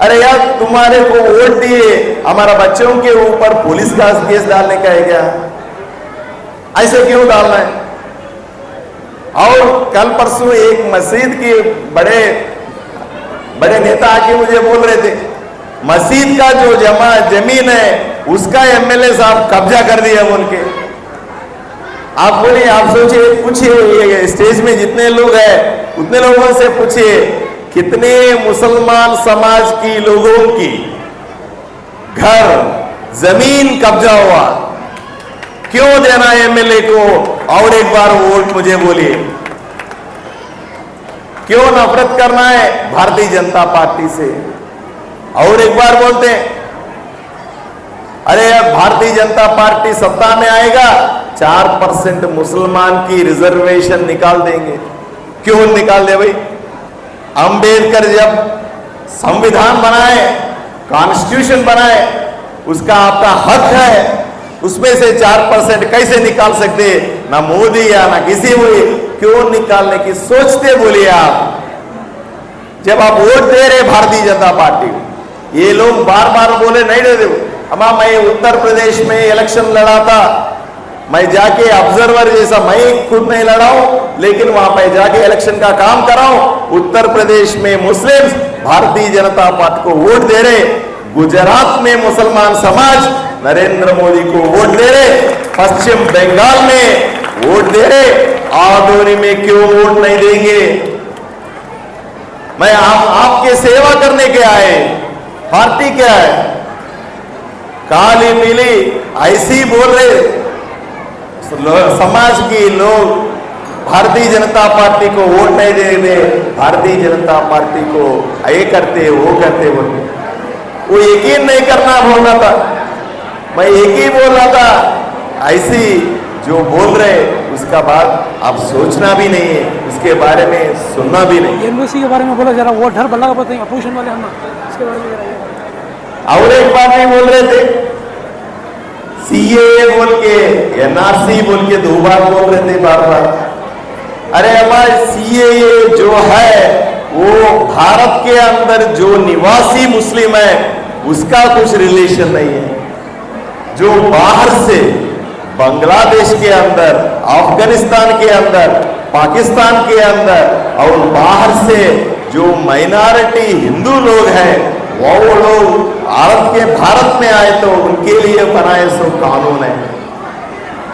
अरे यार तुम्हारे को वोट दिए, हमारा बच्चों के ऊपर पुलिस का केस डालने का है क्या? ऐसे क्यों डालना है? और कल परसों एक मस्जिद के बड़े बड़े नेता आके मुझे बोल रहे थे, मस्जिद का जो जमीन है उसका एमएलए साहब कब्जा कर दिया बोल के। आप बोलिए, आप सोचिए, पूछिए स्टेज में जितने लोग हैं उतने लोगों से पूछिए, कितने मुसलमान समाज की लोगों की घर जमीन कब्जा हुआ? क्यों देना एमएलए को? और एक बार वोट मुझे बोलिए, क्यों नफरत करना है भारतीय जनता पार्टी से? और एक बार बोलते हैं, अरे यार भारतीय जनता पार्टी सत्ता में आएगा 4% मुसलमान की रिजर्वेशन निकाल देंगे। क्यों निकाल दे भाई? अंबेडकर जब संविधान बनाए, कॉन्स्टिट्यूशन बनाए, उसका आपका हक है, उसमें से 4% कैसे निकाल सकते? ना मोदी या ना किसी हुई, क्यों निकालने की सोचते बोलिए आप? जब आप वोट दे रहे भारतीय जनता पार्टी, ये लोग बार बार बोले नहीं दे दो। अम्मा मैं उत्तर प्रदेश में इलेक्शन लड़ा था, मैं जाके ऑब्जर्वर जैसा, मैं खुद नहीं लड़ाऊं लेकिन वहां पे जाके इलेक्शन का काम कराऊं। उत्तर प्रदेश में मुस्लिम्स भारतीय जनता पार्टी को वोट दे रहे, गुजरात में मुसलमान समाज नरेंद्र मोदी को वोट दे रहे, पश्चिम बंगाल में वोट दे रहे, आदोनी में क्यों वोट नहीं देंगे? मैं आपके सेवा करने के आए, पार्टी क्या है? काली पीली ऐसी बोल रहे समाज के लोग भारतीय जनता पार्टी को वोट नहीं दे रहे, भारतीय जनता पार्टी को ये करते वो करते बोलते। वो यकीन नहीं करना बोल रहा था, मैं एक ही बोल रहा था। ऐसी जो बोल रहे उसका बात आप सोचना भी नहीं है, उसके बारे में सुनना भी नहीं। एमबीसी के बारे में बोला जरा, वो डर बल्ला बताएंगे अपोजिशन वाले हम इसके बारे में जरा। और एक बात नहीं बोल रहे थे, सीएए बोल के, एनआरसी बोल के 2 बार बोल रहे थे बार बार। अरे हमारे सीएए जो है वो भारत के अंदर जो निवासी मुस्लिम है उसका कुछ रिलेशन नहीं है। जो बाहर से बांग्लादेश के अंदर, अफगानिस्तान के अंदर, पाकिस्तान के अंदर और बाहर से जो माइनॉरिटी हिंदू लोग हैं वो लोग भारत में आए तो उनके लिए बनाए सो कानून है,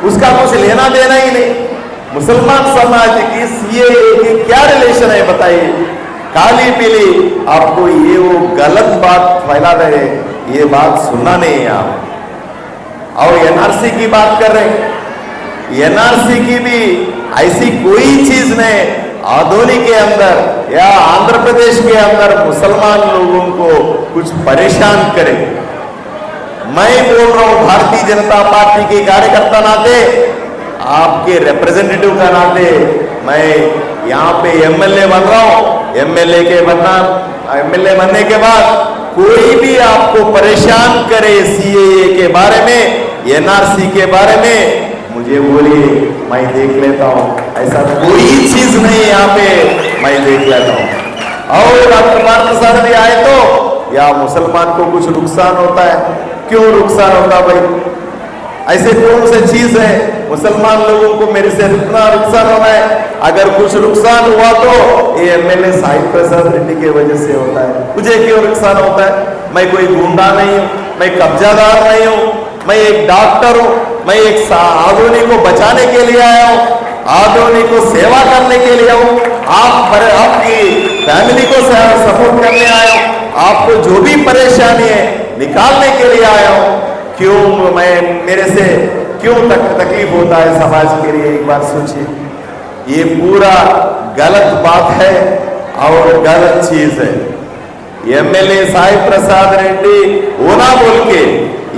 उसका कुछ लेना देना ही नहीं। मुसलमान समाज की सीएए की क्या रिलेशन है बताइए? काली पीली आपको ये वो गलत बात फैला रहे, ये बात सुनना नहीं है आप। और एनआरसी की बात कर रहे हैं, एनआरसी की भी ऐसी कोई चीज नहीं आदोनी के अंदर या आंध्र प्रदेश के अंदर मुसलमान लोगों को कुछ परेशान करे। मैं बोल रहा हूं भारतीय जनता पार्टी के कार्यकर्ता नाते, आपके रिप्रेजेंटेटिव का नाते, मैं यहाँ पे एमएलए बन रहा हूं। एमएलए बनने के बाद कोई भी आपको परेशान करे सीएए के बारे में, एनआरसी के बारे में, मुझे बोलिए, मैं देख लेता हूं। ऐसा कोई चीज नहीं यहाँ पे, मैं देख लेता हूं। और डॉक्टर प्रसाद भी आए तो या मुसलमान को कुछ नुकसान होता है? क्यों नुकसान होता भाई? ऐसे कौन सी चीज है मुसलमान लोगों को मेरे से इतना नुकसान होना है? अगर कुछ नुकसान हुआ तो ये एमएलए साहिब प्रसाद रेड्डी की वजह से होता है। मुझे क्यों नुकसान होता है? मैं कोई गुंडा नहीं हूं, मैं कब्जादार नहीं हूं, मैं एक डॉक्टर हूं, मैं एक आदोनी को बचाने के लिए आया हूं, आदोनी को सेवा करने के लिए हूं, आपकी फैमिली को सपोर्ट करने आया हूं, आपको जो भी परेशानी है निकालने के लिए आया हूं। क्यों मेरे से क्यों तकलीफ होता है समाज के लिए? एक बार सोचिए, ये पूरा गलत बात है और गलत चीज है। एमएलए साहिब प्रसाद रेड्डी होना बोल के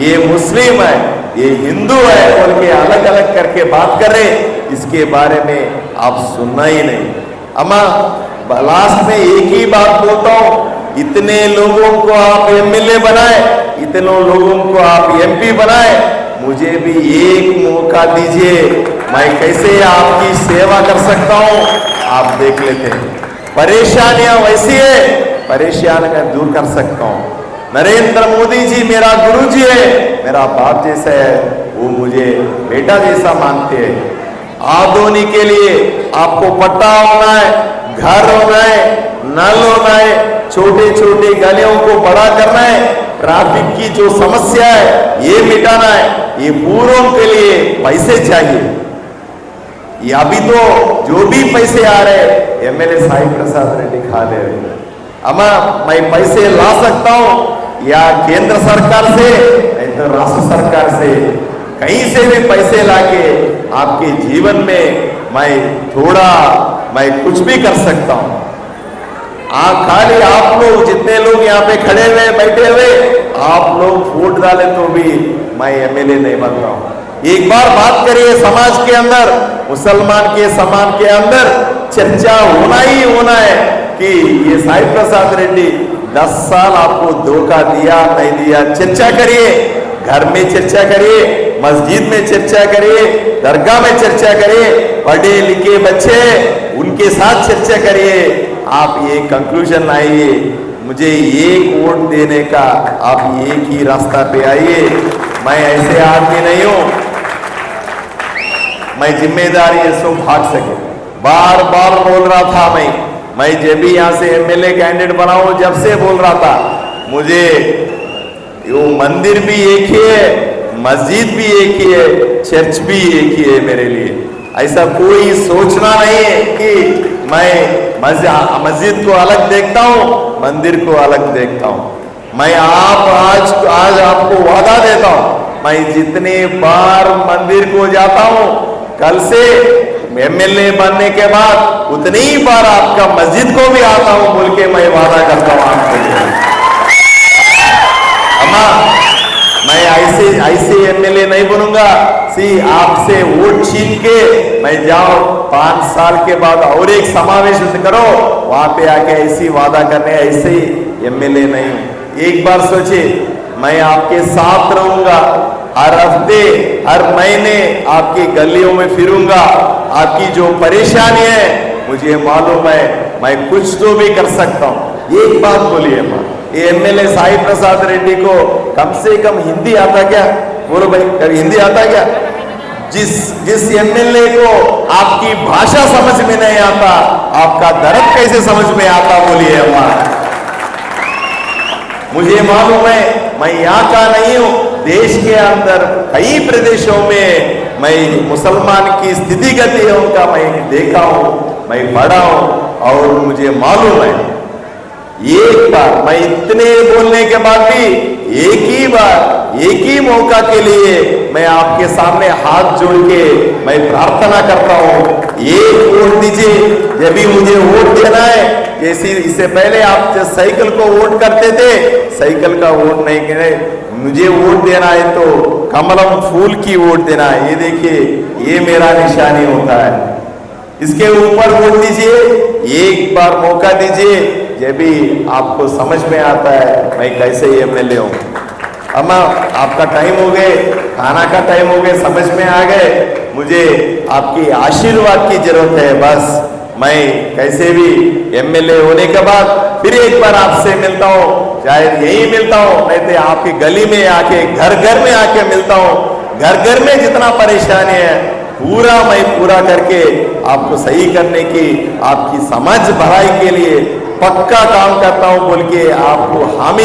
ये मुस्लिम है, ये हिंदू है बोल के अलग अलग करके बात कर रहे, इसके बारे में आप सुनना ही नहीं। अम्मा लास्ट में एक ही बात बोलता हूं, इतने लोगों को आप एमएलए बनाए, इतने लोगों को आप एमपी बनाए, मुझे भी एक मौका दीजिए, मैं कैसे आपकी सेवा कर सकता हूं आप देख लेते हैं। परेशानियां वैसी है परेशानी मैं दूर कर सकता हूँ। नरेंद्र मोदी जी मेरा गुरु जी है, मेरा बाप जैसा है, वो मुझे बेटा जैसा मानते हैं। आधोनी के लिए आपको पट्टा होना है, घर होना है, नल होना है, छोटे छोटे गलियों को बड़ा करना है, ट्रैफिक की जो समस्या है ये मिटाना है। ये पूरों के लिए पैसे चाहिए। ये अभी तो जो भी पैसे आ रहे एमएलए साई प्रसाद रेड्डी खा ले रहे। अम्मा मैं पैसे ला सकता हूं या केंद्र सरकार से नहीं तो राष्ट्र सरकार से, कहीं से भी पैसे लाके आपके जीवन में मैं कुछ भी कर सकता हूं। खाली आप लोग जितने लोग यहाँ पे खड़े हुए बैठे हुए आप लोग वोट डाले तो भी मैं एमएलए नहीं बनता हूं। एक बार बात करिए, समाज के अंदर मुसलमान के समाज के अंदर चर्चा होना ही होना है कि ये साई प्रसाद रेड्डी 10 साल आपको धोखा दिया नहीं दिया। चर्चा करिए, घर में चर्चा करिए, मस्जिद में चर्चा करिए, दरगाह में चर्चा करिए, पढ़े लिखे बच्चे उनके साथ चर्चा करिए। आप ये कंक्लूजन आइए, मुझे एक वोट देने का आप एक ही रास्ता पे आइए। मैं ऐसे आदमी नहीं हूं, मैं जिम्मेदारी इसको भाग सके। बार बार बोल रहा था मैं जब भी यहां से एमएलए कैंडिडेट बना हूं, जब से बोल रहा था मुझे वो मंदिर भी एक ही है, मस्जिद भी एक ही है, चर्च भी एक ही है मेरे लिए। ऐसा कोई सोचना नहीं है कि मैं मस्जिद को अलग देखता हूं, मंदिर को अलग देखता हूं। मैं आज आपको वादा देता हूं, मैं जितने बार मंदिर को जाता हूं, कल से एमएलए बनने के बाद उतनी ही बार आपका मस्जिद को भी आता हूं बोल के मैं वादा करता हूं आपको। अम्मा मैं ऐसे एमएलए नहीं बनूंगा आपसे वोट छीन के मैं जाऊं 5 साल के बाद और एक समावेश करो वहां पे आके ऐसी वादा करने, ऐसे ही एमएलए नहीं हूं। एक बार सोचे, मैं आपके साथ रहूंगा, हर हफ्ते हर महीने आपकी गलियों में फिरूंगा। आपकी जो परेशानी है मुझे मालूम है, मैं कुछ तो भी कर सकता हूं। एक बात बोलिए मां, ये एमएलए साई प्रसाद रेड्डी को कम से कम हिंदी आता क्या? बोलो भाई, हिंदी आता क्या? जिस एमएलए को आपकी भाषा समझ में नहीं आता, आपका दर्द कैसे समझ में आता? बोलिए अम्मा। मुझे मालूम है, मैं यहाँ का नहीं हूं, देश के अंदर कई प्रदेशों में मैं मुसलमान की स्थिति गतियों का मैं देखा हूं, मैं पढ़ा हूं और मुझे मालूम है। एक बार मैं इतने बोलने के बाद भी एक ही बार, एक ही मौका के लिए मैं आपके सामने हाथ जोड़ के मैं प्रार्थना करता हूं, एक वोट दीजिए। जब भी मुझे वोट देना है, जैसे इससे पहले आप जो साइकिल को वोट करते थे, साइकिल का वोट नहीं करे, मुझे वोट देना है तो कमलम फूल की वोट देना है। ये देखिए, ये मेरा निशानी होता है, इसके ऊपर वोट दीजिए। एक बार मौका दीजिए, जब भी आपको समझ में आता है मैं कैसे एमएलए हूं। अम्मा आपका टाइम हो गए, खाना का टाइम हो गए, समझ में आ गए, मुझे आपकी आशीर्वाद की जरूरत है। बस मैं कैसे भी एमएलए होने के बाद फिर एक बार आपसे मिलता हूं, चाहे यही मिलता हूं, नहीं तो आपकी गली में आके, घर घर में आके मिलता हूं। घर घर में जितना परेशानी है मैं पूरा करके आपको सही करने की, आपकी समाज भलाई के लिए पक्का काम करता हूं बोल के आपको हामी